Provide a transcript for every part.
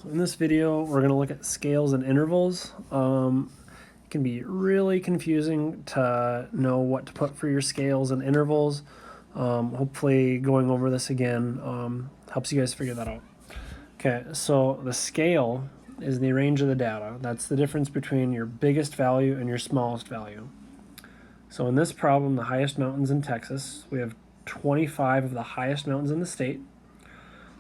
In this video, we're going to look at scales and intervals. It can be really confusing to know what to put for your scales and intervals. Hopefully going over this again helps you guys figure that out. Okay, so the scale is the range of the data. That's the difference between your biggest value and your smallest value. So in this problem, the highest mountains in Texas, we have 25 of the highest mountains in the state.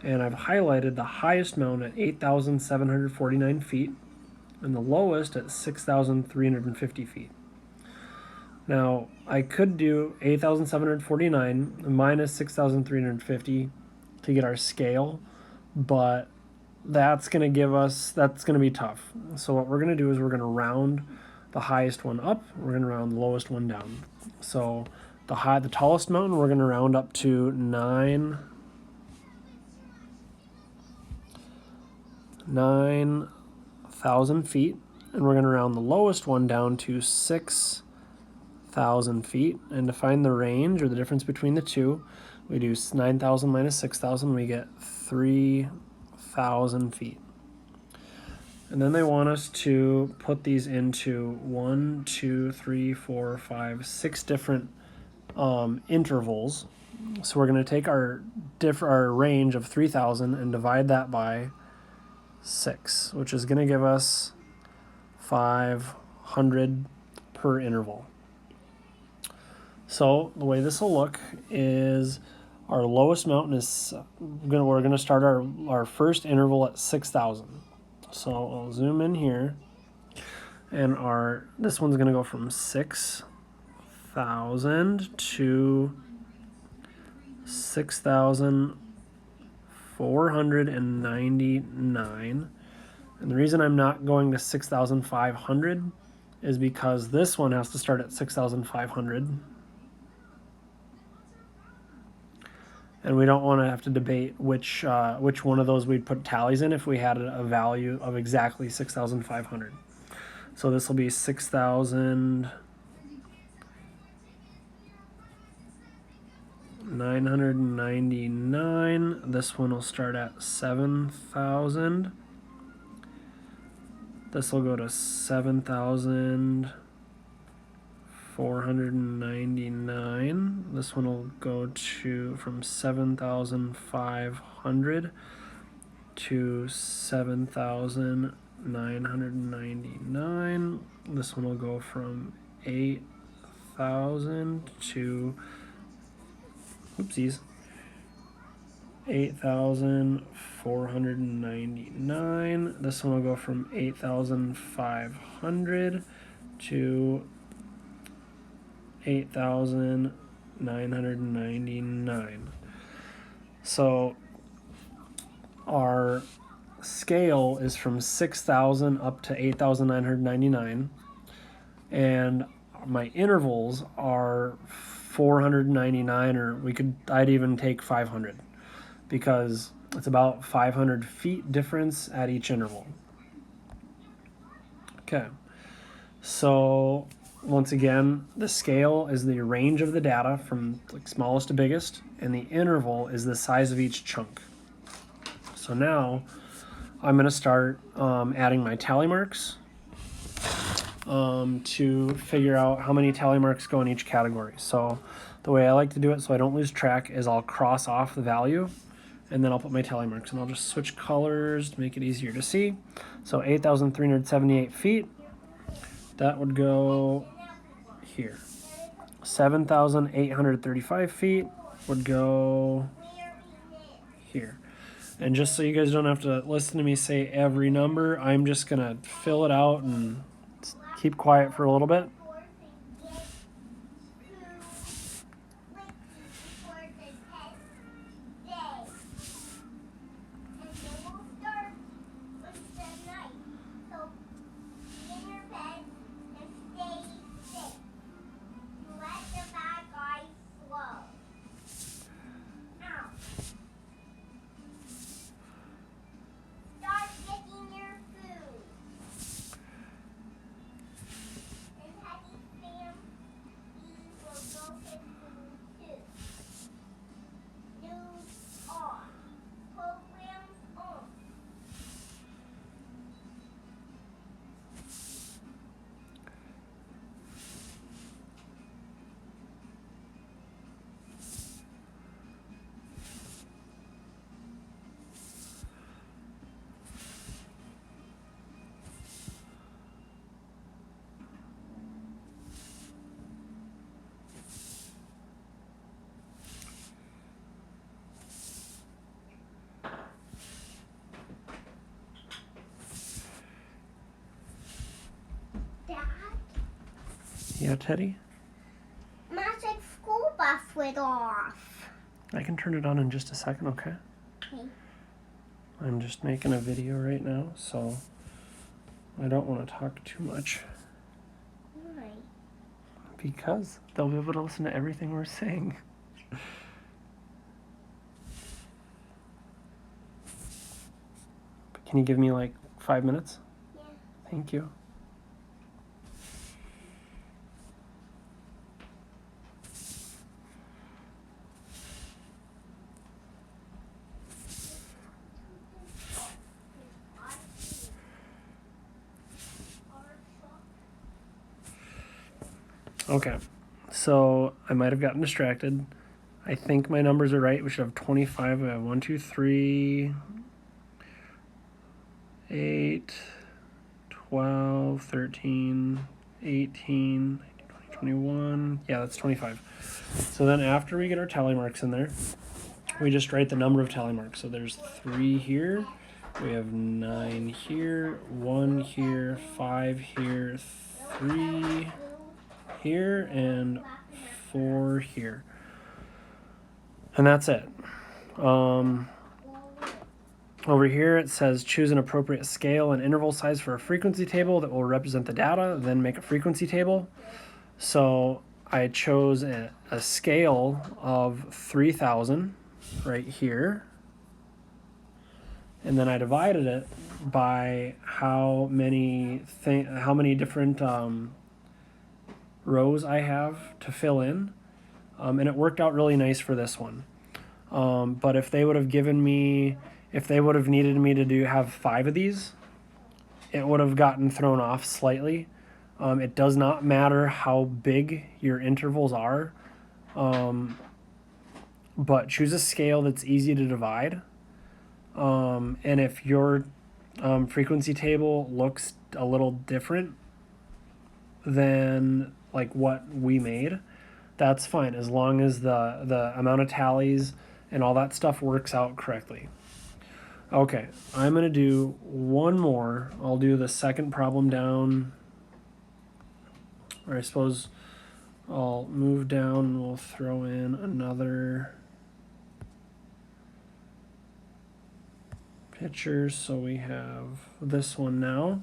And I've highlighted the highest mountain at 8,749 feet and the lowest at 6,350 feet. Now, I could do 8,749 minus 6,350 to get our scale, but that's going to be tough. So what we're going to do is we're going to round the highest one up, we're going to round the lowest one down. So the tallest mountain, we're going to round up to 9,000 feet, and we're going to round the lowest one down to 6,000 feet. And to find the range, or the difference between the two, we do 9,000 minus 6,000, we get 3,000 feet. And then they want us to put these into 6 different intervals. So we're going to take our range of 3,000 and divide that by 6, which is going to give us 500 per interval. So the way this will look is our lowest mountain is we're going to start our first interval at 6,000. So I'll zoom in here, and this one's going to go from 6,000 to 6,499. And the reason I'm not going to 6,500 is because this one has to start at 6,500. And we don't want to have to debate which one of those we'd put tallies in if we had a value of exactly 6,500. So this will be 6,999. This one will start at 7,000. This will go to 7,499. This one will go from 7,500 to 7,999. This one will go from 8,000 to 8,499. This one will go from 8,500 to 8,999. So our scale is from 6,000 up to 8,999, and my intervals are 499, or I'd even take 500, because it's about 500 feet difference at each interval. Okay, so once again, the scale is the range of the data from smallest to biggest, and the interval is the size of each chunk. So now I'm going to start adding my tally marks to figure out how many tally marks go in each category. So the way I like to do it so I don't lose track is I'll cross off the value, and then I'll put my tally marks, and I'll just switch colors to make it easier to see. So 8,378 feet, that would go here. 7,835 feet would go here. And just so you guys don't have to listen to me say every number, I'm just going to fill it out and keep quiet for a little bit. Yeah, Teddy? Magic school bus went off. I can turn it on in just a second, okay? Okay. I'm just making a video right now, so I don't want to talk too much. Why? Because they'll be able to listen to everything we're saying. Can you give me like 5 minutes? Yeah. Thank you. Okay, so I might have gotten distracted. I think my numbers are right. We should have 25. We have 1, 2, 3, 8, 12, 13, 18, 19, 20, 21. Yeah, that's 25. So then after we get our tally marks in there, we just write the number of tally marks. So there's 3 here. We have 9 here, 1 here, 5 here, 3 here, and 4 here. And that's it. Over here it says choose an appropriate scale and interval size for a frequency table that will represent the data, then make a frequency table. So I chose a scale of 3,000 right here. And then I divided it by how many different rows I have to fill in. And it worked out really nice for this one. But if they would have needed me to have 5 of these, it would have gotten thrown off slightly. It does not matter how big your intervals are, but choose a scale that's easy to divide. And if your frequency table looks a little different than like what we made, that's fine, as long as the amount of tallies and all that stuff works out correctly. Okay, I'm going to do one more. I'll do the second problem down, or I suppose I'll move down and we'll throw in another picture. So we have this one now.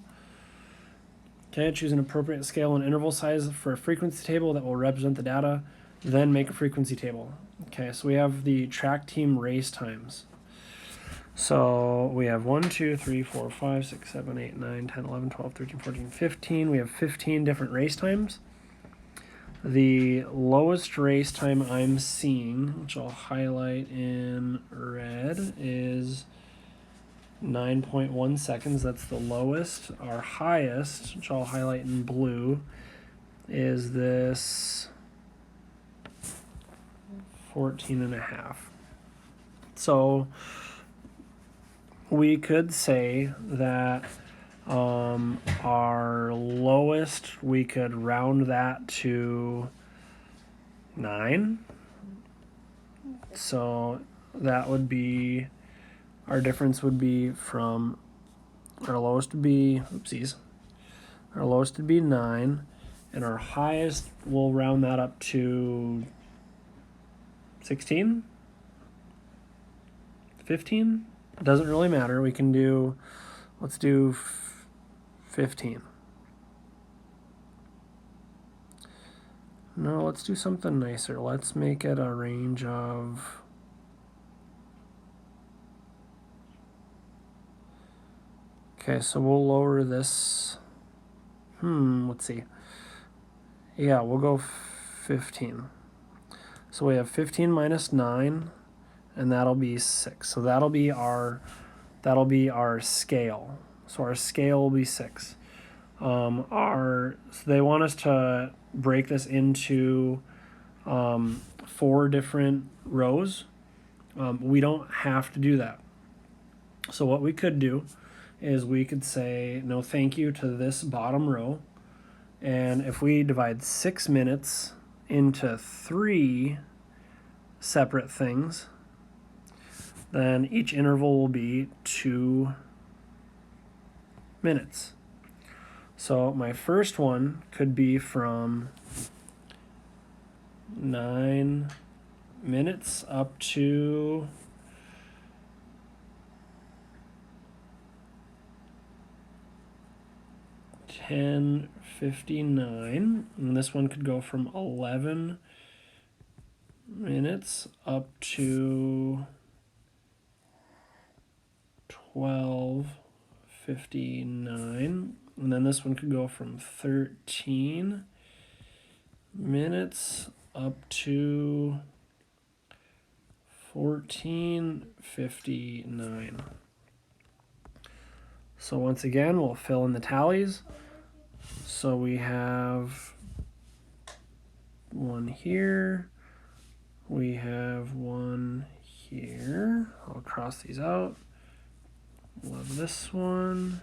Okay, choose an appropriate scale and interval size for a frequency table that will represent the data, then make a frequency table. Okay, so we have the track team race times. So we have 1, 2, 3, 4, 5, 6, 7, 8, 9, 10, 11, 12, 13, 14, 15. We have 15 different race times. The lowest race time I'm seeing, which I'll highlight in red, is 9.1 seconds. That's the lowest. Our highest, which I'll highlight in blue, is this 14.5. So we could say that our lowest, we could round that to 9. So that would be, our difference would be from, our lowest would be, our lowest would be 9, and our highest, we'll round that up to 16, 15. It doesn't really matter. We can do, let's do 15. No, let's do something nicer. Let's make it a range of, okay, so we'll lower this, let's see. Yeah, we'll go 15. So we have 15 minus 9, and that'll be 6. So that'll be our scale. So our scale will be 6. So they want us to break this into 4 different rows. We don't have to do that. So what we could do is we could say no thank you to this bottom row. And if we divide 6 minutes into 3 separate things, then each interval will be 2 minutes. So my first one could be from 9 minutes up to 10:59, and this one could go from 11 minutes up to 12:59, and then this one could go from 13 minutes up to 14:59. So once again, we'll fill in the tallies. So we have one here, we have one here. I'll cross these out. Love this one.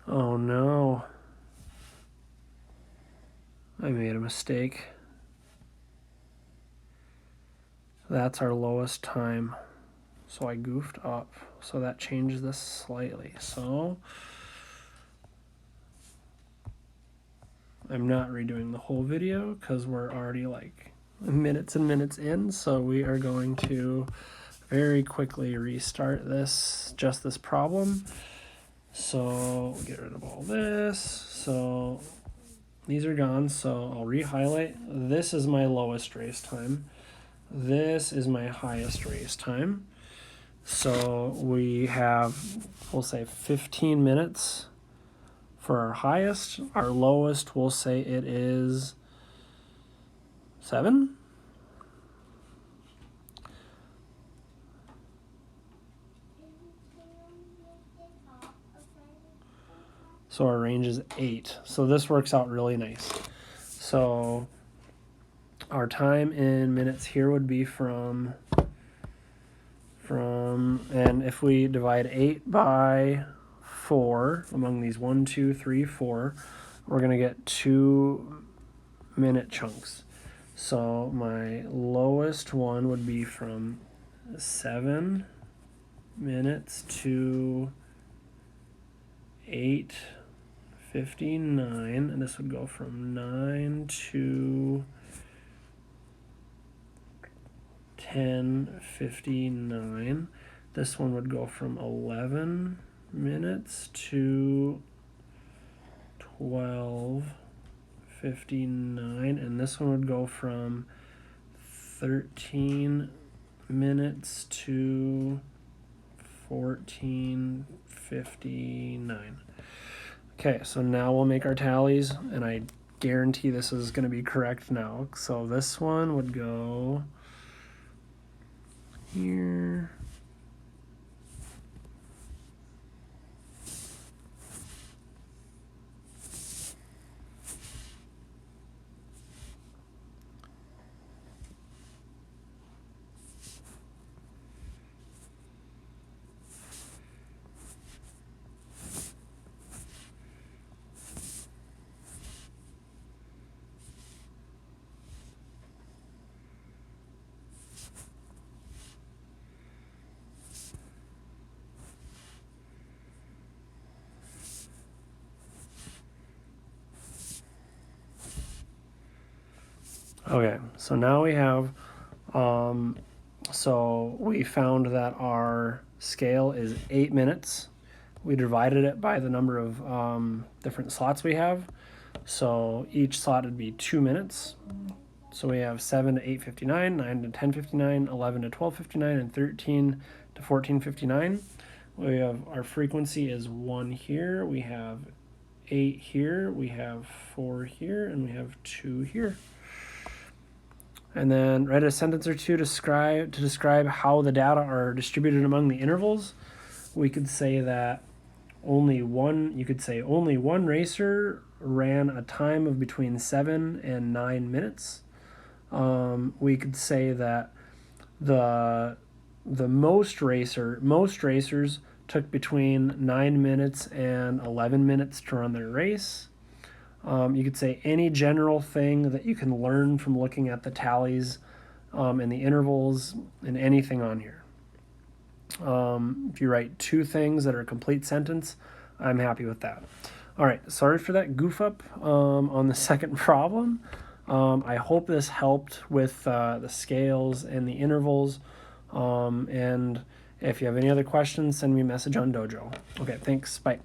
Oh no. I made a mistake. That's our lowest time. So I goofed up. So that changes this slightly. So I'm not redoing the whole video because we're already like minutes and minutes in. So we are going to very quickly restart this problem. So we'll get rid of all this. So these are gone. So I'll re-highlight. This is my lowest race time. This is my highest race time. So we have, we'll say 15 minutes for our highest. Our lowest, we'll say it is 7. So our range is 8. So this works out really nice. So our time in minutes here would be from, and if we divide 8 by 4 among these 1, 2, 3, 4, we're going to get 2-minute chunks. So my lowest one would be from 7 minutes to 8:59, and this would go from 9 to 10:59. This one would go from 11 minutes to 12:59, and this one would go from 13 minutes to 14:59. Okay, so now we'll make our tallies, and I guarantee this is going to be correct now. So this one would go here. Okay, so now we have, so we found that our scale is 8 minutes. We divided it by the number of different slots we have. So each slot would be 2 minutes. So we have 7 to 8:59, 9 to 10:59, 11 to 12:59, and 13 to 14:59. We have our frequency is 1 here, we have 8 here, we have 4 here, and we have 2 here. And then write a sentence or two to describe how the data are distributed among the intervals. We could say that only one racer ran a time of between 7 and 9 minutes. We could say that the most racers took between 9 minutes and 11 minutes to run their race. You could say any general thing that you can learn from looking at the tallies and the intervals and anything on here. If you write 2 things that are a complete sentence, I'm happy with that. All right, sorry for that goof up on the second problem. I hope this helped with the scales and the intervals. And if you have any other questions, send me a message on Dojo. Okay, thanks. Bye.